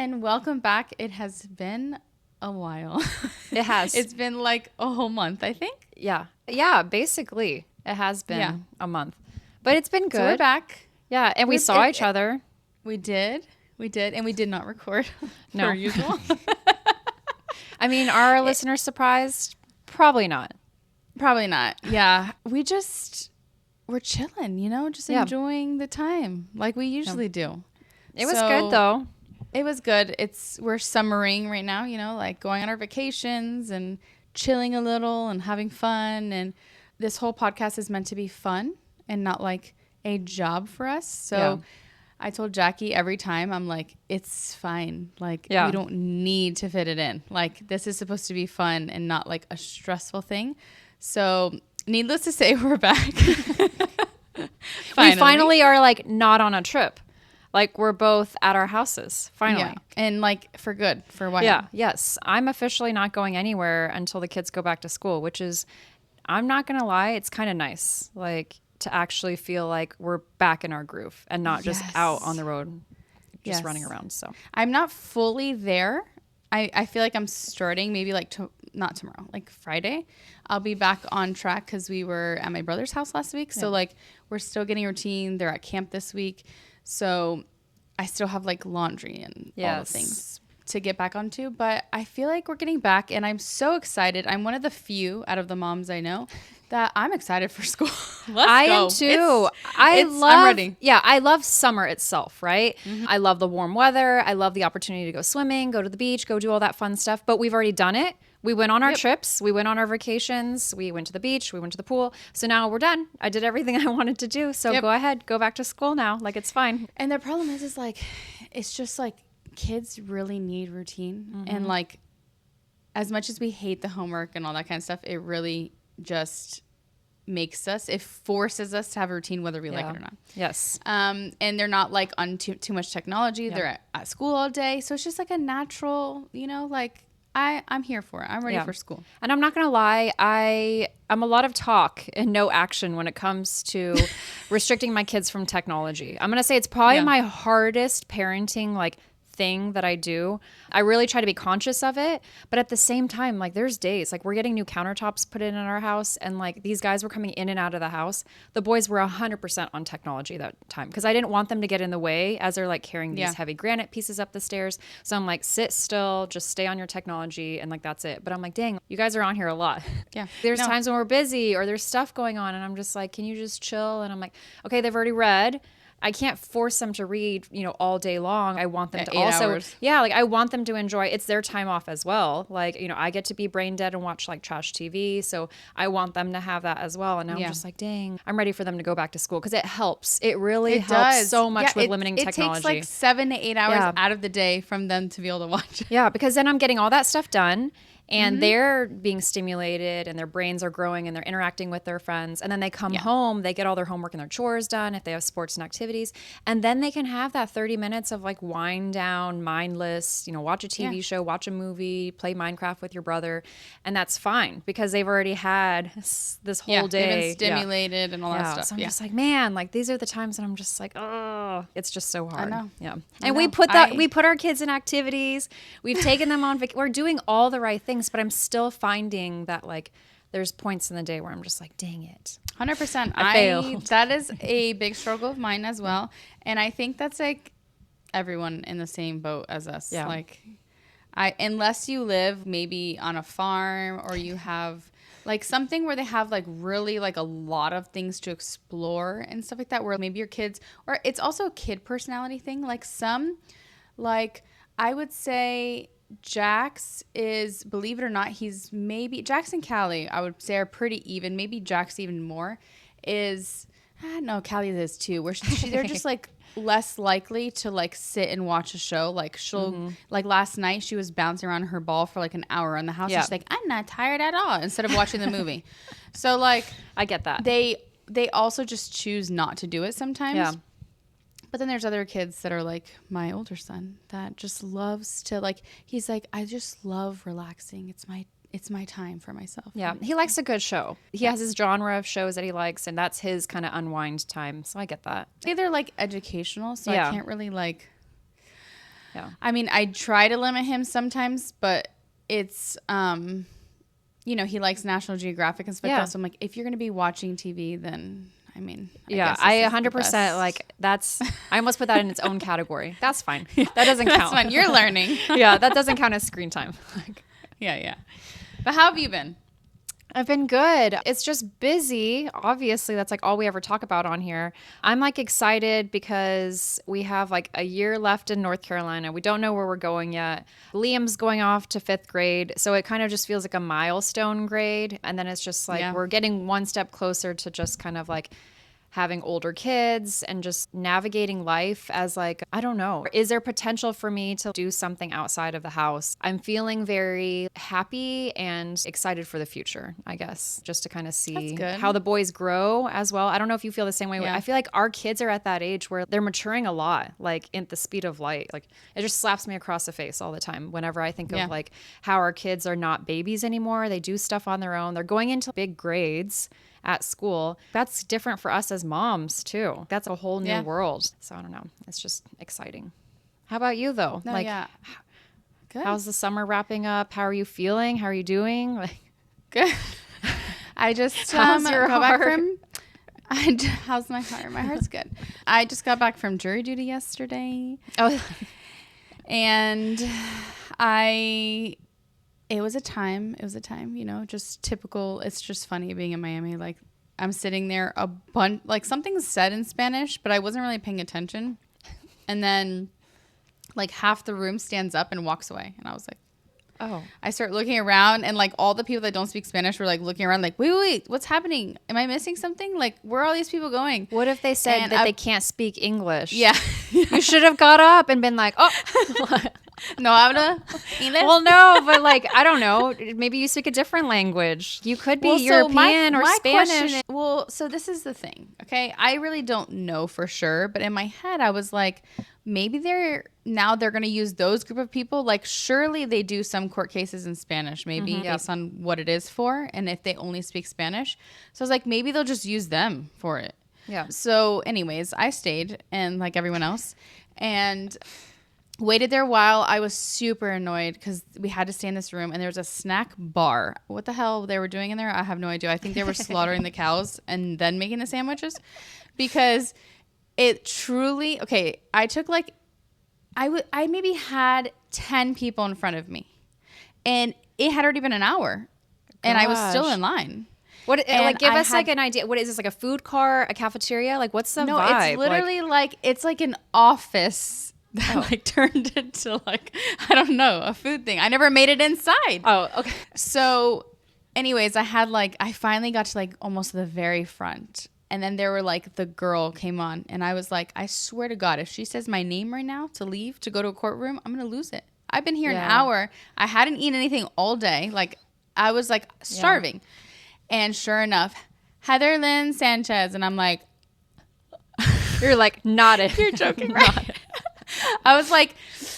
and welcome back. It has been a while. It has. It's been like a whole month, I think. Yeah. Yeah, basically. It has been a month. But it's been good. So we're back. Yeah, and we saw each other. We did. And we did not record No. per usual. I mean, are our listeners surprised? Probably not. Probably not. Yeah. We're chilling, just enjoying the time like we usually do. It was good though. It was good. We're summering right now, like going on our vacations and chilling a little and having fun. And this whole podcast is meant to be fun and not like a job for us. So I told Jackie every time, I'm like, it's fine. Like, we don't need to fit it in. Like, this is supposed to be fun and not like a stressful thing. So needless to say, we're back. We finally are like not on a trip. Like we're both at our houses, finally. Yeah. And like for good, for what? Yeah, yes. I'm officially not going anywhere until the kids go back to school, which is, I'm not going to lie, it's kind of nice. Like to actually feel like we're back in our groove and not just out on the road, just running around. So I'm not fully there. I feel like I'm starting maybe like not tomorrow, like Friday. I'll be back on track because we were at my brother's house last week. So like we're still getting routine. They're at camp this week. So I still have like laundry and all the things to get back onto. But I feel like we're getting back and I'm so excited. I'm one of the few out of the moms I know that I'm excited for school. I am too. I'm ready. Yeah, I love summer itself, right? Mm-hmm. I love the warm weather. I love the opportunity to go swimming, go to the beach, go do all that fun stuff. But we've already done it. We went on our trips. We went on our vacations. We went to the beach. We went to the pool. So now we're done. I did everything I wanted to do. So go ahead. Go back to school now. Like, it's fine. And the problem is like, it's just like kids really need routine. Mm-hmm. And like, as much as we hate the homework and all that kind of stuff, it really just it forces us to have a routine whether we like it or not. Yes. And they're not like on too much technology. They're at school all day. So it's just like a natural, like, I'm here for it. I'm ready for school. And I'm not going to lie. I'm a lot of talk and no action when it comes to restricting my kids from technology. I'm going to say it's probably my hardest parenting thing that I do. I really try to be conscious of it, but at the same time, there's days we're getting new countertops put in our house, and these guys were coming in and out of the house. The boys were 100% on technology that time because I didn't want them to get in the way as they're carrying these heavy granite pieces up the stairs. So I'm sit still, just stay on your technology, and that's it. But I'm dang, you guys are on here a lot. Yeah. There's times when we're busy or there's stuff going on, and I'm just can you just chill? And I'm okay, they've already read. I can't force them to read, all day long. I want them to also, hours. I want them to enjoy. It's their time off as well. I get to be brain dead and watch trash TV. So I want them to have that as well. And now I'm just dang, I'm ready for them to go back to school because it helps. It really helps so much with limiting technology. It takes 7 to 8 hours out of the day from them to be able to watch it. Yeah, because then I'm getting all that stuff done. And they're being stimulated and their brains are growing and they're interacting with their friends. And then they come home, they get all their homework and their chores done if they have sports and activities. And then they can have that 30 minutes of wind down, mindless, watch a TV show, watch a movie, play Minecraft with your brother. And that's fine because they've already had this whole day. They've been stimulated and all that stuff. So I'm just man, these are the times that I'm just oh, it's just so hard. I know. Yeah. And we put our kids in activities. We've taken them on we're doing all the right things. But I'm still finding that there's points in the day where I'm just dang it. 100%. I failed. That is a big struggle of mine as well. And I think that's everyone in the same boat as us. Yeah. Unless you live maybe on a farm or you have something where they have really a lot of things to explore and stuff like that, where maybe your kids, or it's also a kid personality thing. I would say Jax is, believe it or not, he's maybe Jax and Callie, I would say, are pretty even. Maybe Jax even more is, no, Callie is too. Where they're just less likely to sit and watch a show. She'll last night she was bouncing around her ball for an hour in the house. Yeah. She's I'm not tired at all, instead of watching the movie. So I get that. They also just choose not to do it sometimes. Yeah. But then there's other kids that are my older son that just loves to he's I just love relaxing. It's my time for myself. Yeah. He likes a good show. He has his genre of shows that he likes, and that's his kind of unwind time. So I get that. They're educational, so I can't really Yeah. I mean, I try to limit him sometimes, but it's, you know, he likes National Geographic and stuff like that. So I'm like, if you're going to be watching TV, then, I mean, I 100% like that's, I almost put that in its own category. That's fine. That doesn't count. That's fine. You're learning. Yeah, that doesn't count as screen time. Yeah. But how have you been? I've been good. It's just busy. Obviously, that's like all we ever talk about on here. I'm like excited because we have like a year left in North Carolina. We don't know where we're going yet. Liam's going off to 5th grade. So it kind of just feels like a milestone grade. And then it's just like we're getting one step closer to just kind of like having older kids and just navigating life as like, I don't know, is there potential for me to do something outside of the house? I'm feeling very happy and excited for the future, I guess, just to kind of see how the boys grow as well. I don't know if you feel the same way. I feel like our kids are at that age where they're maturing a lot, like in the speed of light. Like it just slaps me across the face all the time whenever I think of like how our kids are not babies anymore. They do stuff on their own. They're going into big grades at school. That's different for us as moms too. That's a whole new world. So I don't know. It's just exciting. How about you though? Good. How's the summer wrapping up? How are you feeling? How are you doing? Like good. I just how's your heart? How's my heart? My heart's good. I just got back from jury duty yesterday. Oh, and it was a time, you know, just typical. It's just funny being in Miami. Like I'm sitting there a bunch, like something's said in Spanish, but I wasn't really paying attention. And then like half the room stands up and walks away. And I was like, oh, I start looking around and like all the people that don't speak Spanish were like looking around like, wait, what's happening? Am I missing something? Like, where are all these people going? What if they said that they can't speak English? Yeah. You should have got up and been like, oh, no habla English? Well, no, but like, I don't know. Maybe you speak a different language. You could be European or Spanish. So this is the thing, okay? I really don't know for sure, but in my head, I was like, maybe they're going to use those group of people. Like, surely they do some court cases in Spanish, maybe based on what it is for, and if they only speak Spanish. So I was like, maybe they'll just use them for it. Yeah. So anyways, I stayed, and like everyone else, and waited there a while. I was super annoyed because we had to stay in this room, and there was a snack bar. What the hell they were doing in there, I have no idea. I think they were slaughtering the cows and then making the sandwiches, because it truly, okay, I took like, I maybe had 10 people in front of me, and it had already been an hour, and I was still in line. What, like, give us like an idea. What is this, like a food cart, a cafeteria? Like, what's the vibe? No, it's literally like it's like an office that like turned into like, I don't know, a food thing. I never made it inside. Oh, okay. So anyways, I finally got to like almost the very front. And then there were like, the girl came on, and I was like, I swear to God, if she says my name right now to leave, to go to a courtroom, I'm going to lose it. I've been here an hour. I hadn't eaten anything all day. Like, I was like starving. Yeah. And sure enough, Heather Lynn Sanchez. And I'm like, you're like, not it. You're joking, right? I was like,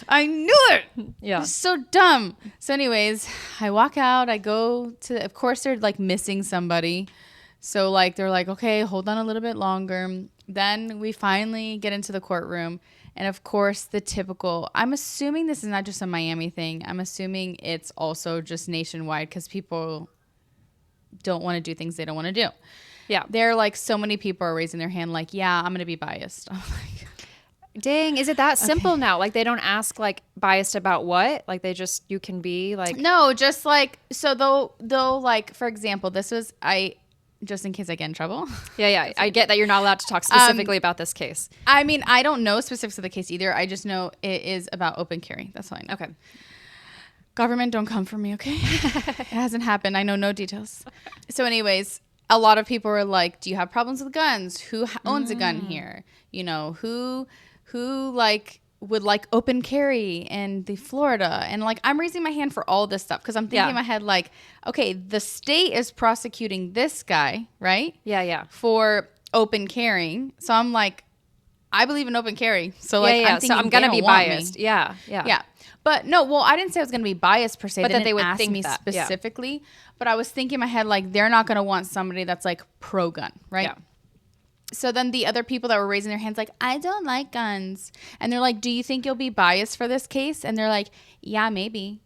I knew it. Yeah. It's so dumb. So anyways, I walk out. I go to, of course, they're like missing somebody. So like, they're like, okay, hold on a little bit longer. Then we finally get into the courtroom. And of course, the typical, I'm assuming this is not just a Miami thing. I'm assuming it's also just nationwide, because people don't want to do things they don't want to do. Yeah. They're like, so many people are raising their hand like, yeah, I'm going to be biased. I'm like, dang, is it that simple now? Like, they don't ask like biased about what? Like, they just, you can be like. No, just like, so they'll like, for example, this was, just in case I get in trouble. Yeah. I get that you're not allowed to talk specifically about this case. I mean, I don't know specifics of the case either. I just know it is about open carry. That's all I know. Okay. Government, don't come for me, okay? It hasn't happened. I know no details. So anyways, a lot of people were like, do you have problems with guns? Who owns a gun here? You know, who like would like open carry in the Florida? And like, I'm raising my hand for all this stuff, because I'm thinking in my head like, okay, the state is prosecuting this guy, right? Yeah. For open carrying. So I'm like, I believe in open carry. So like, I'm thinking, so I'm gonna be biased. Yeah. But no, well, I didn't say I was going to be biased per se. But they they would ask think me that, specifically. But I was thinking in my head, like, they're not going to want somebody that's like pro-gun, right? Yeah. So then the other people that were raising their hands like, I don't like guns. And they're like, do you think you'll be biased for this case? And they're like, yeah, maybe.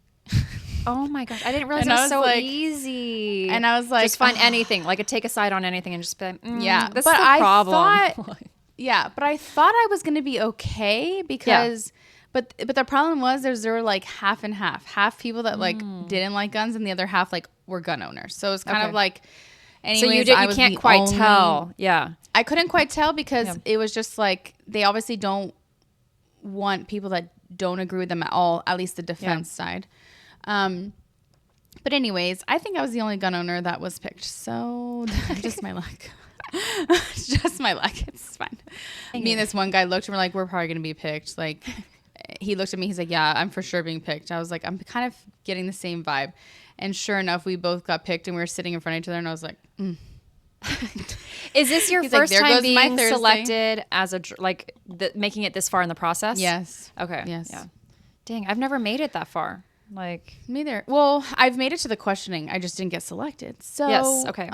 Oh my gosh. I didn't realize And it I was was so like- easy. And I was like, just find anything, like take a side on anything and just be like, yeah, that's but the I problem. thought, yeah, but I thought I was going to be okay because, but the problem was there were like half and half people that like didn't like guns and the other half like were gun owners. So it's kind of like, anyways, so I you was can't the quite only- tell. Yeah. I couldn't quite tell because it was just like, they obviously don't want people that don't agree with them at all, at least the defense side. But anyways, I think I was the only gun owner that was picked. So just my luck. Just my luck. It's fine. Me and this one guy looked and we're like, we're probably going to be picked. Like, he looked at me. He's like, yeah, I'm for sure being picked. I was like, I'm kind of getting the same vibe. And sure enough, we both got picked and we were sitting in front of each other. And I was like, Is this your He's like, first "There time goes my being Thursday." selected as making it this far in the process? yes. Okay. Yes. Yeah. Dang, I've never made it that far. Like, Me either. Well, I've made it to the questioning. I just didn't get selected. So Yes, okay.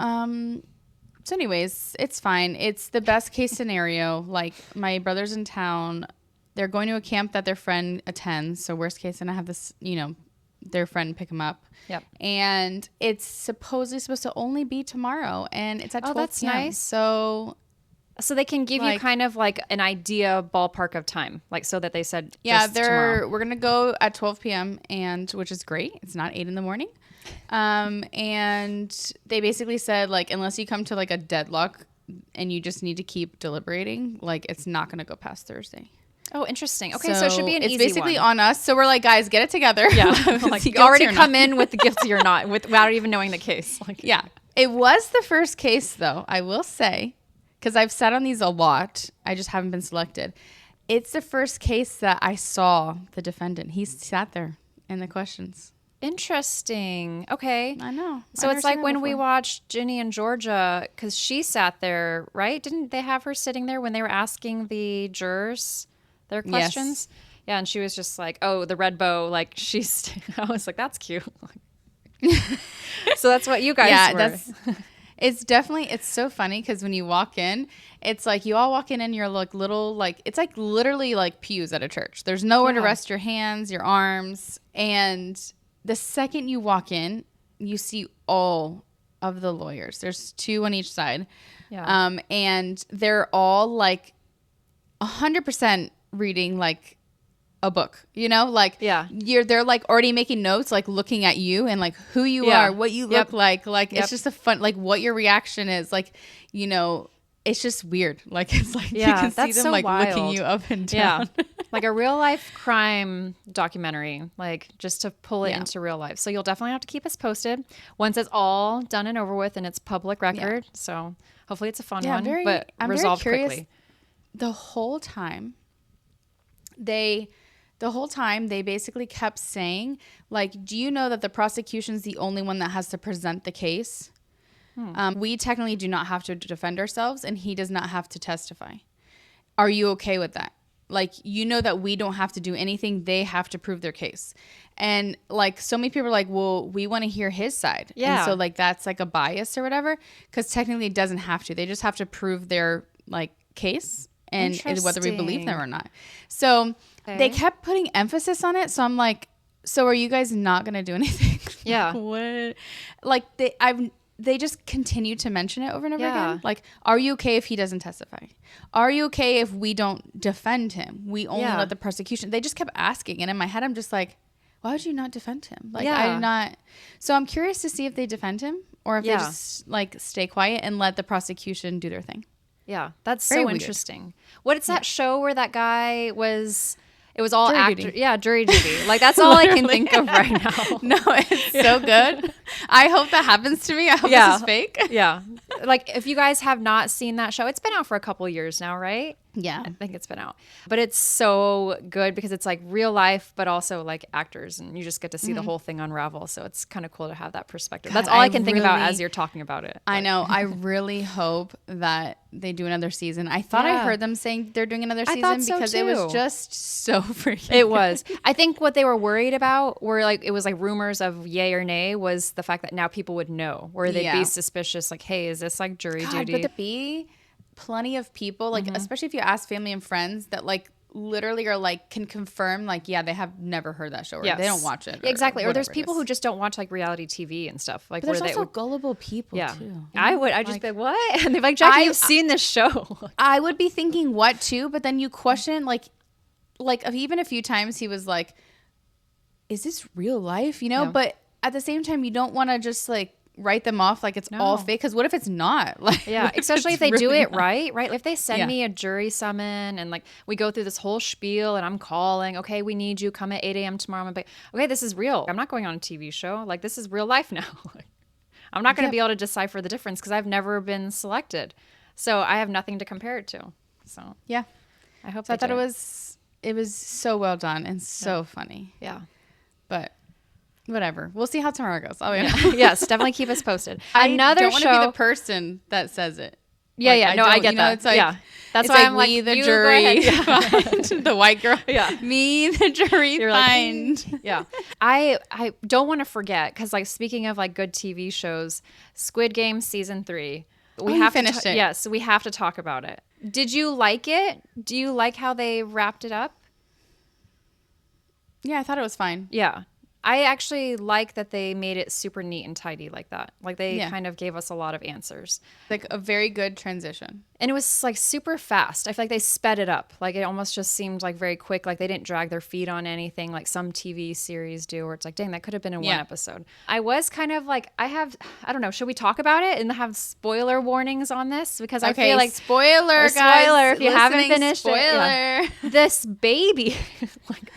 So anyways, it's fine. It's the best case scenario. Like my brother's in town. They're going to a camp that their friend attends. So worst case, and I have this, their friend pick them up. Yep. And it's supposedly supposed to only be tomorrow, and it's at 12 that's p.m. nice. So they can give you Like- kind of like an idea ballpark of time, like so that they said yeah, just tomorrow. we're gonna go at 12 p.m. and which is great. It's not 8 in the morning. And they basically said like unless you come to like a deadlock and you just need to keep deliberating, like it's not gonna go past Thursday. Oh, interesting. Okay, so it should be an it's easy basically one. on us. So we're like, guys, get it together. Yeah, Is like he you already guilty or come not? in with the guilty or not, without even knowing the case. Like, Yeah, it was the first case though. I will say, because I've sat on these a lot. I just haven't been selected. It's the first case that I saw the defendant. He sat there in the questions. interesting. Okay. I know. So I've it's never like seen that when we before. watched Ginny and Georgia, because she sat there, right? Didn't they have her sitting there when they were asking the jurors their questions? Yeah, and she was just like, "Oh, the red bow." Like she's, I was like, "That's cute." So that's what you guys were. It's definitely, it's so funny because when you walk in, it's like you all walk in and you're like little, like, it's like literally like pews at a church. There's nowhere to Yeah. rest your hands, your arms. And the second you walk in, you see all of the lawyers. There's 2 on each side. Yeah. And they're all like 100% reading like a book, like Yeah. they're like already making notes, like looking at you and like who you Yeah. are, what you Yep. look like Yep. it's just a fun, like what your reaction is, like, it's just weird. Like it's like you Yeah, can see that's them so like looking wild. you up and Yeah. down. Like a real life crime documentary, like just to pull it Yeah. into real life. So you'll definitely have to keep us posted once it's all done and over with and it's public record. So hopefully it's a fun one, but I'm resolved very curious. quickly. The whole time they basically kept saying, like, do you know that the prosecution's the only one that has to present the case? We technically do not have to defend ourselves, and he does not have to testify. Are you okay with that? Like, that we don't have to do anything. They have to prove their case. And like so many people are like, well, we want to hear his side. Yeah. And so like that's like a bias or whatever, because technically it doesn't have to. They just have to prove their like case and whether we believe them or not. So they kept putting emphasis on it. So I'm like, so are you guys not going to do anything? Yeah. What? Like they just continue to mention it over and over Yeah. again. Like, are you okay if he doesn't testify? Are you okay if we don't defend him? We only Yeah. let the prosecution. They just kept asking. And in my head, I'm just like, why would you not defend him? Like, Yeah. I'm not. So I'm curious to see if they defend him or if they Yeah. just like stay quiet and let the prosecution do their thing. Yeah, that's Very so weird. interesting. What is that show where that guy was? It was all Jury actor. duty. Yeah, jury duty. Like that's all I can think of right now. No, it's so good. I hope that happens to me. I hope Yeah. this is fake. Yeah, like if you guys have not seen that show, it's been out for a couple years now, right? Yeah. I think it's been out, but it's so good because it's like real life, but also like actors, and you just get to see the whole thing unravel. So it's kind of cool to have that perspective. God, That's all I I can think about really- as you're talking about it. I know. I really hope that they do another season. I thought I Yeah. heard them saying they're doing another I season thought so because it was too. just so freaking. It was. I think what they were worried about were like it was like rumors of yay or nay was the fact that now people would know, where they'd Yeah. be suspicious, like, hey, is this like jury God, duty? but to be plenty of people, like, especially if you ask family and friends that like literally are like, can confirm like, yeah, they have never heard that show or they don't watch it. Yeah, exactly. Or there's people it is. who just don't watch like reality TV and stuff. Like, But there's where also they would, gullible people too. I'd just be like, what? And they're like, Jackie, you've seen this show. I would be thinking what too, but then you question like even a few times he was like, is this real life? You know, but at the same time, you don't want to just like write them off like it's all fake, because what if it's not? Like, yeah, especially if they do it right. If they send me a jury summon and like we go through this whole spiel and I'm calling, okay, we need you, come at 8 a.m. tomorrow. I'm like, okay, this is real. I'm not going on a TV show. Like, this is real life now. I'm not going to be able to decipher the difference because I've never been selected, so I have nothing to compare it to. So yeah, I hope. So I thought it was so well done and so funny. Yeah, but. Whatever. We'll see how tomorrow goes. Oh, yeah. Yes, definitely keep us posted. Another don't want to be the person that says it. Yeah, like, I get that. It's like, that's why I'm like, we the jury find the white girl. Yeah, me the jury You're find. Like, yeah, I don't want to forget, because like, speaking of like good TV shows, Squid Games season 3. We have finished it. Yes, we have to talk about it. Did you like it? Do you like how they wrapped it up? Yeah, I thought it was fine. Yeah. I actually like that they made it super neat and tidy like that. Like, they kind of gave us a lot of answers. Like a very good transition. And it was like super fast. I feel like they sped it up. Like, it almost just seemed like very quick. Like, they didn't drag their feet on anything like some TV series do, where it's like, dang, that could have been in one episode. I was kind of like, I don't know, should we talk about it and have spoiler warnings on this? Because I feel like spoiler, guys, if you haven't finished it, this baby, like,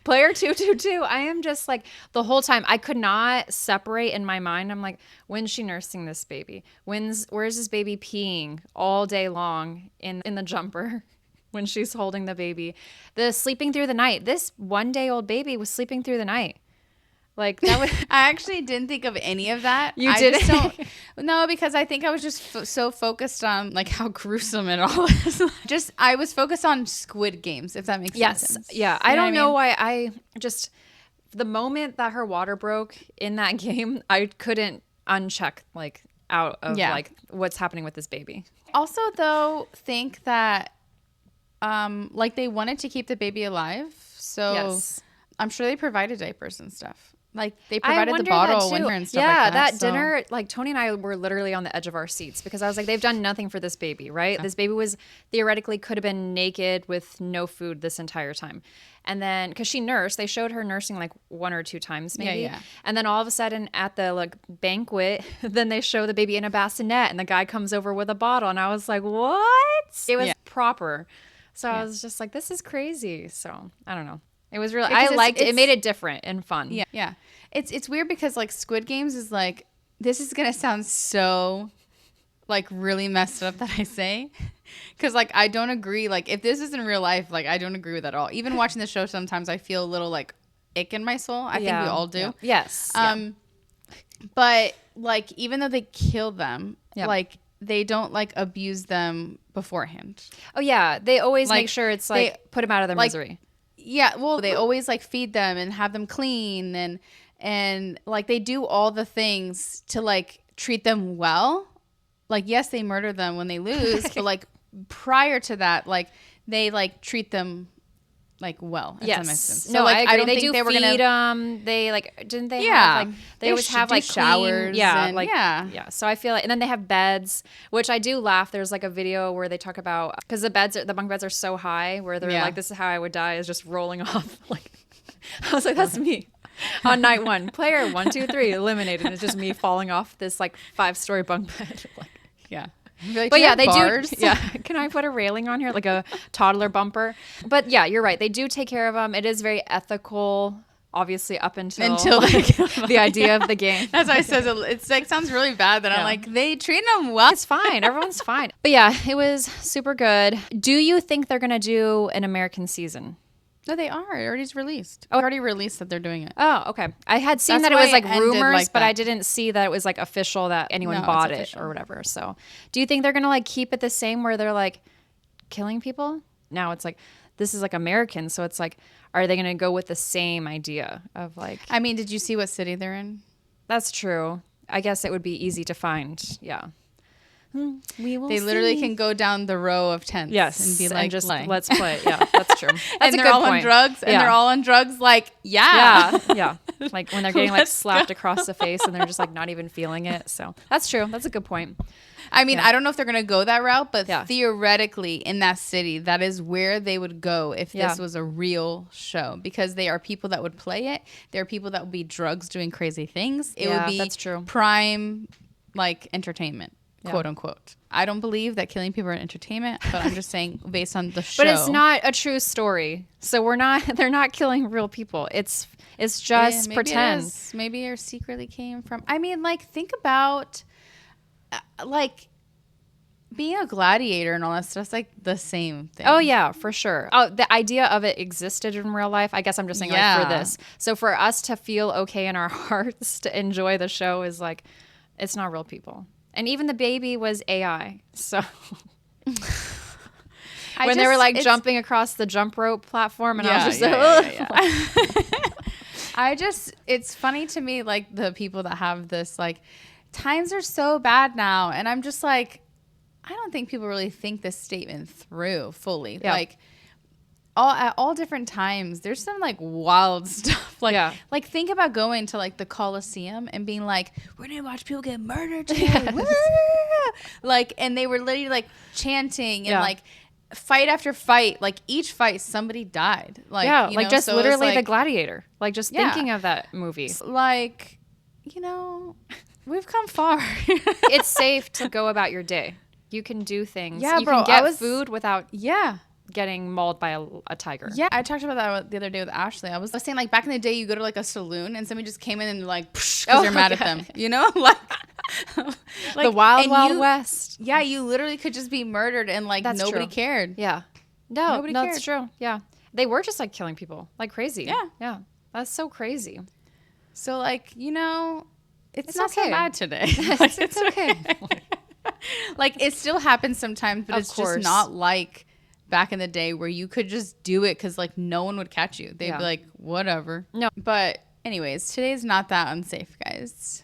Player 222, I am just like, the whole time I could not separate in my mind. I'm like, when's she nursing this baby? Where's this baby peeing all day long in the jumper when she's holding the baby? The sleeping through the night. This 1-day-old baby was sleeping through the night. Like, that was I actually didn't think of any of that. You didn't? No, because I think I was just so focused on like how gruesome it all is. I was focused on Squid Games, if that makes sense. Yeah. You I don't know what I mean? why I just, the moment that her water broke in that game, I couldn't uncheck like out of like what's happening with this baby. Also, though, think that like they wanted to keep the baby alive, so I'm sure they provided diapers and stuff. Like, they provided the bottle when her and stuff like that. Yeah, that dinner, like, Tony and I were literally on the edge of our seats, because I was like, they've done nothing for this baby, right? This baby was theoretically could have been naked with no food this entire time. And then, because she nursed, they showed her nursing like 1 or 2 times maybe. Yeah. And then all of a sudden at the like banquet, then they show the baby in a bassinet and the guy comes over with a bottle. And I was like, what? It was proper. So I was just like, this is crazy. So I don't know. It was really, I liked it. It made it different and fun. Yeah. It's weird because like Squid Games is like, this is going to sound so like really messed up that I say. Because like, I don't agree. Like, if this is in real life, like, I don't agree with that at all. Even watching the show, sometimes I feel a little like ick in my soul. I think we all do. Yeah. Yes. But like, even though they kill them, like, they don't like abuse them beforehand. Oh yeah. They always Like, make sure it's like, put them out of their misery. Yeah, well, they always like feed them and have them clean, and like they do all the things to like treat them well. Like, yes, they murder them when they lose, but like prior to that, like they like treat them like well. Yes. So, no, like, I agree. don't They think do they were feed them. They like, didn't they have like, they always have like showers. Yeah. So I feel like, and then they have beds, which I do laugh. There's like a video where they talk about, because the bunk beds are so high, where they're like, this is how I would die, is just rolling off. Like, I was like, that's me on night 1. Player 1, 2, 3 eliminated. And it's just me falling off this like 5-story bunk bed. Like, yeah. Like, but yeah, they bars? Do. Yeah. Can I put a railing on here, like a toddler bumper? But yeah, you're right. They do take care of them. It is very ethical, obviously, up until like, the idea of the game. That's why I says it's like, sounds really bad that I'm like, they treat them well. It's fine. Everyone's fine. But yeah, it was super good. Do you think they're gonna do an American season? No, they are. It already released. Oh, already released that they're doing it. Oh, okay. I had seen that it was like rumors, but I didn't see that it was like official that anyone bought it or whatever. So, do you think they're gonna like keep it the same, where they're like killing people? Now it's like, this is like American, so it's like, are they gonna go with the same idea of like? I mean, did you see what city they're in? That's true. I guess it would be easy to find. Yeah. We will They literally see. can go down the row of tents and be like, and just play. let's play. Yeah, that's true. That's and a they're good all point. on drugs, and Yeah. they're all on drugs. Like, yeah. Like when they're getting like Let's slapped across the face and they're just like not even feeling it. So that's true. That's a good point. I mean, I don't know if they're gonna go that route, but Yeah. theoretically, in that city, that is where they would go if Yeah. this was a real show, because they are people that would play it. There are people that would be drugs doing crazy things. It would Yeah, be that's true. prime, like, entertainment, Yeah. quote unquote. I don't believe that killing people are entertainment, but I'm just saying based on the show. But it's not a true story. So they're not killing real people. It's just Maybe pretend. it is. Maybe it secretly came from. I mean, like, think about like being a gladiator and all that stuff's like the same thing. Oh yeah, for sure. Oh, the idea of it existed in real life. I guess I'm just saying like for this. So for us to feel okay in our hearts to enjoy the show is like, it's not real people. And even the baby was AI. So when they were like jumping across the jump rope platform, and I was just it's funny to me, like, the people that have this, like, times are so bad now. And I'm just like, I don't think people really think this statement through fully. Yeah. Like, at all different times, there's some like wild stuff. Like, like think about going to like the Coliseum and being like, we're gonna watch people get murdered today. Like, and they were literally like chanting and like fight after fight. Like each fight, somebody died. Like, yeah, you like know? just So literally it's the like, gladiator. Like just thinking of that movie. like, you know, we've come far. It's safe to go about your day. You can do things. Yeah, you bro, can get food without getting mauled by a tiger. Yeah, I talked about that the other day with Ashley. I was saying, like, back in the day, you go to like a saloon and somebody just came in and like, because you're mad at them, you know, like the wild west. Yeah, you literally could just be murdered and like nobody cared. Yeah, Nobody cared. That's true. Yeah, they were just like killing people like crazy. Yeah, that's so crazy. So like, you know, it's not okay. so bad today. It's okay. Like it still happens sometimes, but it's just not like back in the day where you could just do it because like no one would catch you. They'd be like, whatever. No. But anyways, today's not that unsafe, guys.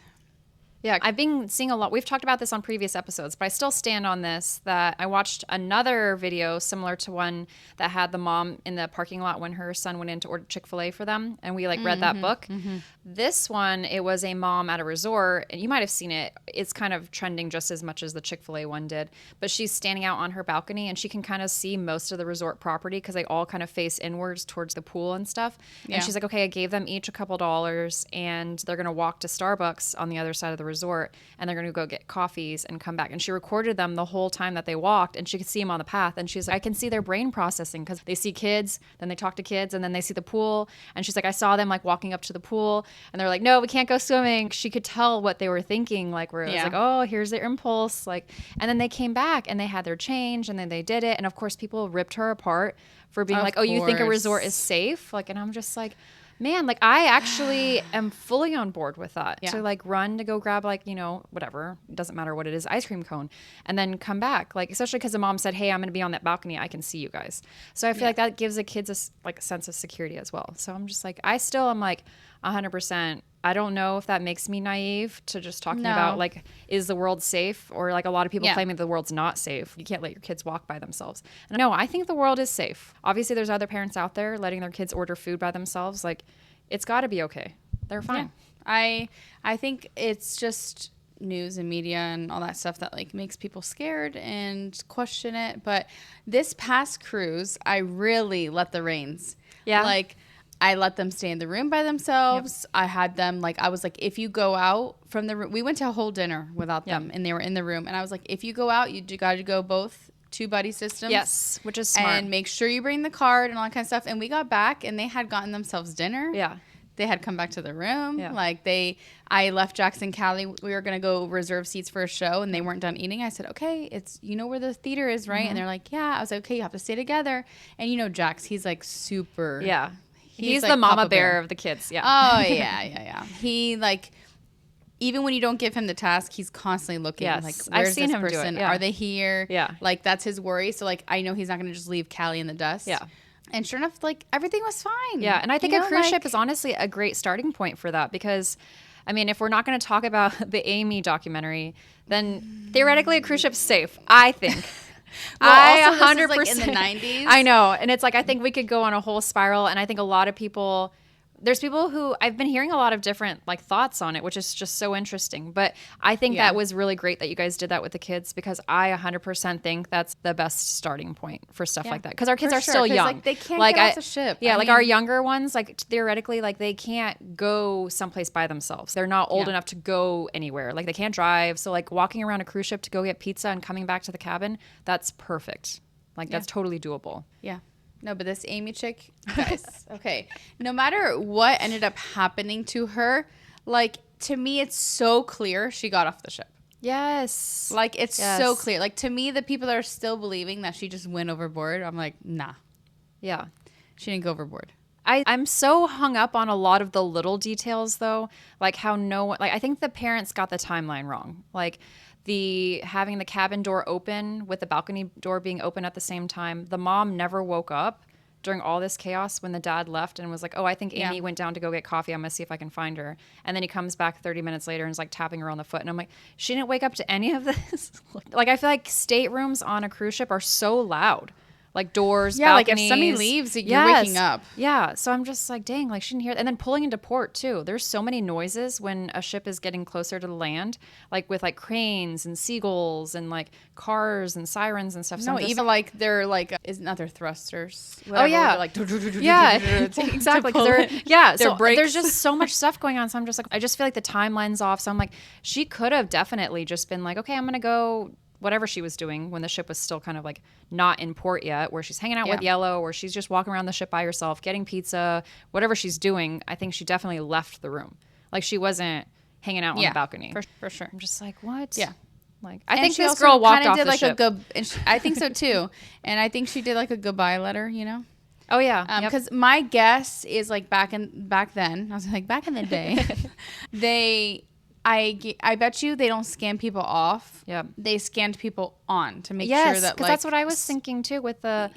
Yeah, I've been seeing a lot. We've talked about this on previous episodes, but I still stand on this that I watched another video similar to one that had the mom in the parking lot when her son went in to order Chick-fil-A for them. And we like read that book. Mm-hmm. This one, it was a mom at a resort, and you might have seen it. It's kind of trending just as much as the Chick-fil-A one did. But she's standing out on her balcony, and she can kind of see most of the resort property because they all kind of face inwards towards the pool and stuff. Yeah. And she's like, okay, I gave them each a couple $, and they're going to walk to Starbucks on the other side of the resort, and they're going to go get coffees and come back. And she recorded them the whole time that they walked, and she could see them on the path. And she's like, I can see their brain processing because they see kids, then they talk to kids, and then they see the pool. And she's like, I saw them like walking up to the pool, and they're like, no, we can't go swimming. She could tell what they were thinking, like where it was like, oh, here's their impulse. Like, and then they came back and they had their change, and then they did it. And of course, people ripped her apart for being like, oh, you think a resort is safe? Like, and I'm just like, man, like I actually am fully on board with that to like run to go grab like, you know, whatever, it doesn't matter what it is, ice cream cone, and then come back. Like, especially because the mom said, hey, I'm going to be on that balcony. I can see you guys. So I feel like that gives the kids a sense of security as well. So I'm just like, I still am like 100%. I don't know if that makes me naive to just talking about like, is the world safe? Or like a lot of people claiming the world's not safe. You can't let your kids walk by themselves. And no, I think the world is safe. Obviously, there's other parents out there letting their kids order food by themselves. Like, it's got to be okay. They're fine. Yeah. I think it's just news and media and all that stuff that like makes people scared and question it. But this past cruise, I really let the reins. Yeah. Like, I let them stay in the room by themselves. Yep. I had them like, I was like, if you go out from the room, we went to a whole dinner without them and they were in the room. And I was like, if you go out, you got to go both 2 buddy systems. Yes, which is smart. And make sure you bring the card and all that kind of stuff. And we got back and they had gotten themselves dinner. Yeah. They had come back to the room. Yeah. Like I left Jackson, Callie. We were going to go reserve seats for a show and they weren't done eating. I said, okay, it's, you know where the theater is, right? Mm-hmm. And they're like, yeah. I was like, okay, you have to stay together. And you know, Jax, he's like super. Yeah. He's like the mama bear of the kids. Yeah. Oh, yeah. He like, even when you don't give him the task, he's constantly looking. Yes. Like, where's I've seen this him person? Do it. Yeah. Are they here? Yeah. Like, that's his worry. So, like, I know he's not going to just leave Callie in the dust. Yeah. And sure enough, like, everything was fine. Yeah. And I think a cruise ship is honestly a great starting point for that because I mean, if we're not going to talk about the Amy documentary, then theoretically a cruise ship's safe, I think. Well, I also, 100%. this is, like, in the 90s. I know. And it's like, I think we could go on a whole spiral. And I think a lot of people, there's people who I've been hearing a lot of different like thoughts on it, which is just so interesting. But I think that was really great that you guys did that with the kids, because I 100% think that's the best starting point for stuff like that. Because our kids are still young. Like, they can't get off the ship. Yeah, like our younger ones, like theoretically, like they can't go someplace by themselves. They're not old enough to go anywhere. Like they can't drive. So like walking around a cruise ship to go get pizza and coming back to the cabin, that's perfect. Like that's totally doable. Yeah. No, but this Amy chick, guys, okay. No matter what ended up happening to her, like, to me, it's so clear she got off the ship. Yes. Like, it's so clear. Like, to me, the people that are still believing that she just went overboard, I'm like, nah. Yeah. She didn't go overboard. I'm so hung up on a lot of the little details, though. Like how no one, like, I think the parents got the timeline wrong. Like, having the cabin door open with the balcony door being open at the same time. The mom never woke up during all this chaos when the dad left and was like, oh, I think Amy went down to go get coffee. I'm going to see if I can find her. And then he comes back 30 minutes later and is like tapping her on the foot. And I'm like, she didn't wake up to any of this. Like, I feel like staterooms on a cruise ship are so loud. Like doors, balconies. Like if somebody leaves, you're waking up. Yeah. So I'm just like, dang, like she didn't hear. And then pulling into port too. There's so many noises when a ship is getting closer to the land, like with like cranes and seagulls and like cars and sirens and stuff. So no, even like they're like, is not their thrusters. Whatever, oh yeah, like yeah, exactly. So brakes. There's just so much stuff going on. So I'm just like, I just feel like the timeline's off. So I'm like, she could have definitely just been like, okay, I'm gonna go. Whatever she was doing when the ship was still kind of like not in port yet, where she's hanging out with Yellow, or she's just walking around the ship by herself, getting pizza, whatever she's doing, I think she definitely left the room. Like she wasn't hanging out on the balcony. For sure. I'm just like, what? Yeah. Like, I think this girl walked off did the like ship. I think so too. And I think she did like a goodbye letter, you know? Oh yeah. Because my guess is like back then, I was like, back in the day, I bet you they don't scan people off. Yep. They scanned people on to make sure that, because that's what I was thinking too with the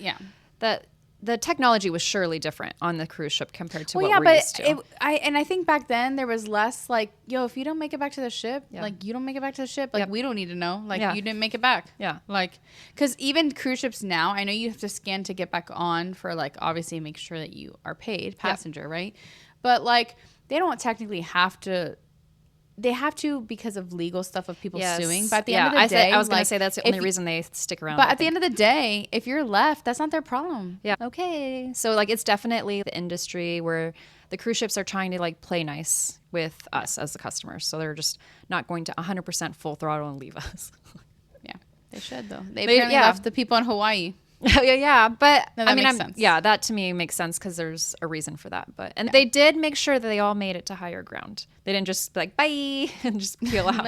the technology was surely different on the cruise ship compared to what we're used to. I think back then there was less like, yo, if you don't make it back to the ship, like you don't make it back to the ship, like we don't need to know, like you didn't make it back. Yeah. Like, because even cruise ships now, I know you have to scan to get back on for like obviously make sure that you are paid passenger, right? But like they don't technically have to. They have to because of legal stuff of people suing. But at the end of the day, I was going to say that's the only reason they stick around. But at the end of the day, if you're left, that's not their problem. Yeah. Okay. So like it's definitely the industry where the cruise ships are trying to like play nice with us as the customers. So they're just not going to 100% full throttle and leave us. Yeah. They should though. They apparently left the people in Hawaii. yeah, but no, that makes sense. Yeah, that to me makes sense because there's a reason for that. But they did make sure that they all made it to higher ground. They didn't just be like bye and just peel out.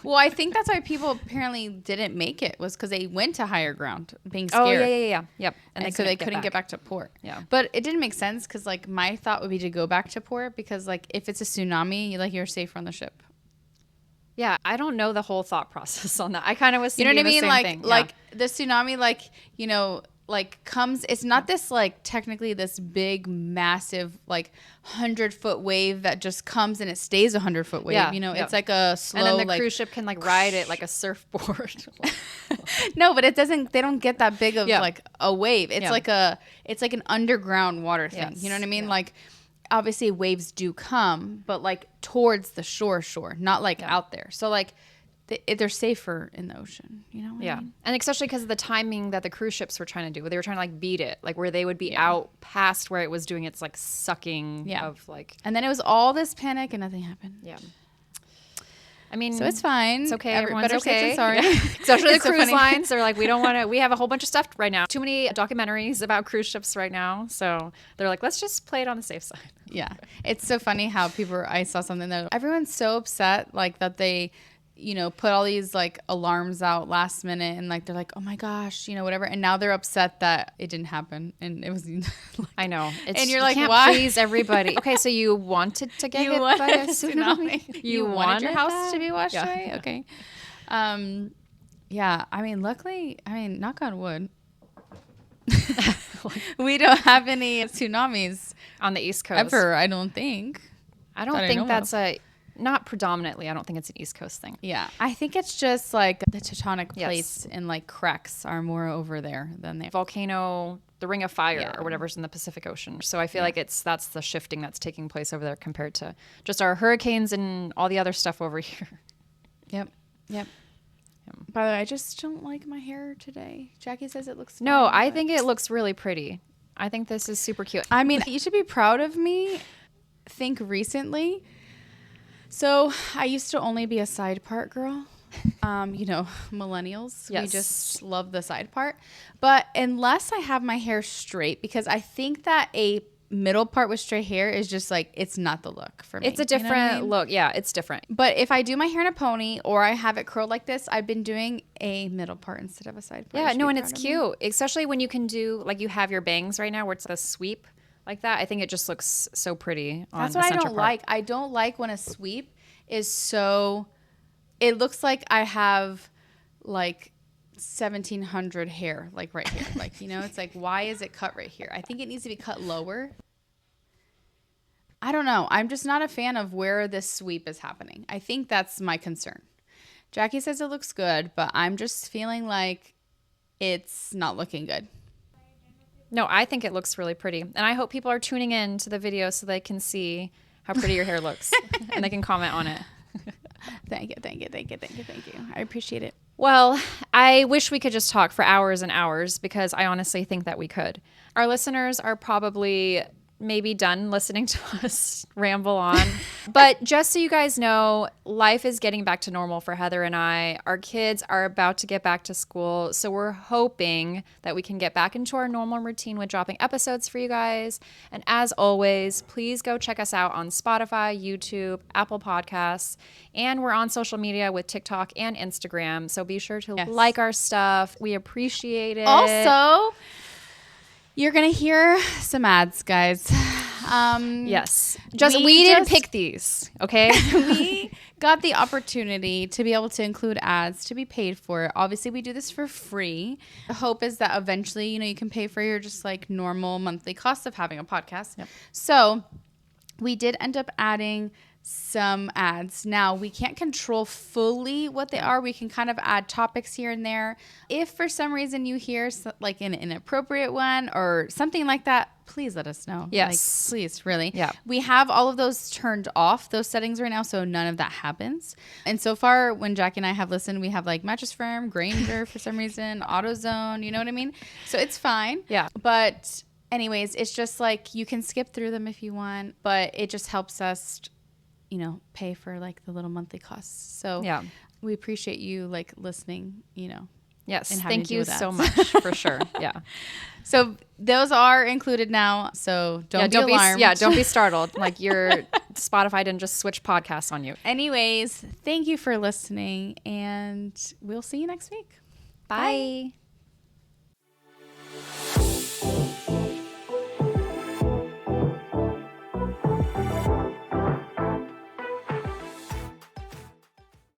Well, I think that's why people apparently didn't make it was because they went to higher ground, being scared. Oh yeah, yep. And so they couldn't get back to port. Yeah, but it didn't make sense because like my thought would be to go back to port because like if it's a tsunami, like you're safer on the ship. Yeah, I don't know the whole thought process on that. I kind of was thinking, you know what I mean? Same thing. Like the tsunami, like, you know, like comes, it's not this like technically this big, massive, like 100-foot wave that just comes and it stays 100-foot wave. You know, it's like a slow, and then the like, cruise ship can like ride it like a surfboard. No, but they don't get that big of like a wave. It's like an underground water thing. You know what I mean? Like, obviously waves do come, but like towards the shore, not like out there. So like they're safer in the ocean, you know? What I mean? And especially because of the timing that the cruise ships were trying to do. They were trying to like beat it, like where they would be out past where it was doing its like sucking of like. And then it was all this panic and nothing happened. Yeah. I mean, so it's fine. It's okay. Everyone's okay. Sorry. Yeah. Especially the cruise lines. They're like, we don't want to. We have a whole bunch of stuff right now. Too many documentaries about cruise ships right now. So they're like, let's just play it on the safe side. Yeah, it's so funny how I saw something that everyone's so upset, like that they, you know, put all these like alarms out last minute and like they're like, oh my gosh, you know, whatever, and now they're upset that it didn't happen and it was. Like, I know, and you're like, can't why? Please everybody. Okay, so you wanted to get hit by a tsunami. You wanted your house to be washed away. Okay. Yeah. I mean, luckily, knock on wood. We don't have any tsunamis on the East Coast ever. I don't think. I don't think that's not predominantly. I don't think it's an East Coast thing. Yeah. I think it's just like the tectonic plates and like cracks are more over there than they volcano, the Ring of Fire or whatever's in the Pacific Ocean. So I feel like that's the shifting that's taking place over there compared to just our hurricanes and all the other stuff over here. Yep. By the way, I just don't like my hair today. Jackie says it looks No, fine, I think it looks really pretty. I think this is super cute. I mean, you should be proud of me. Think recently. So I used to only be a side part girl. Millennials. Yes. We just love the side part. But unless I have my hair straight, because I think that a middle part with straight hair is just like, it's not the look for me. It's a different look. Yeah, it's different. But if I do my hair in a pony or I have it curled like this, I've been doing a middle part instead of a side part. Yeah, no, and it's cute. Especially when you can do, like you have your bangs right now where it's a sweep like that. I think it just looks so pretty on That's the what I center don't part. like. I don't like when a sweep is so, it looks like I have like 1700 hair, like right here. Like, it's like, why is it cut right here? I think it needs to be cut lower. I don't know. I'm just not a fan of where this sweep is happening. I think that's my concern. Jackie says it looks good, but I'm just feeling like it's not looking good. No, I think it looks really pretty. And I hope people are tuning in to the video so they can see how pretty your hair looks and they can comment on it. Thank you. I appreciate it. Well, I wish we could just talk for hours and hours because I honestly think that we could. Our listeners are probably maybe done listening to us ramble on. But just so you guys know, life is getting back to normal for Heather and I. Our kids are about to get back to school. So we're hoping that we can get back into our normal routine with dropping episodes for you guys. And as always, please go check us out on Spotify, YouTube, Apple Podcasts. And we're on social media with TikTok and Instagram. So be sure to like our stuff. We appreciate it. Also, you're going to hear some ads, guys. Yes. We didn't pick these, okay? We got the opportunity to be able to include ads, to be paid for it. Obviously, we do this for free. The hope is that eventually, you can pay for your just like normal monthly cost of having a podcast. Yep. So we did end up adding some ads. Now, we can't control fully what they are. We can kind of add topics here and there. If for some reason you hear like an inappropriate one or something like that, please let us know. Yes. Like, please, really. Yeah. We have all of those turned off, those settings right now, so none of that happens. And so far, when Jackie and I have listened, we have like Mattress Firm, Granger for some reason, AutoZone, you know what I mean? So it's fine. Yeah. But anyways, it's just like you can skip through them if you want, but it just helps us pay for like the little monthly costs. So yeah, we appreciate you like listening, Yes. and having Thank to you do that. so much for sure. Yeah. So those are included now. So don't be alarmed. Don't be startled. Like your Spotify didn't just switch podcasts on you. Anyways, thank you for listening and we'll see you next week. Bye.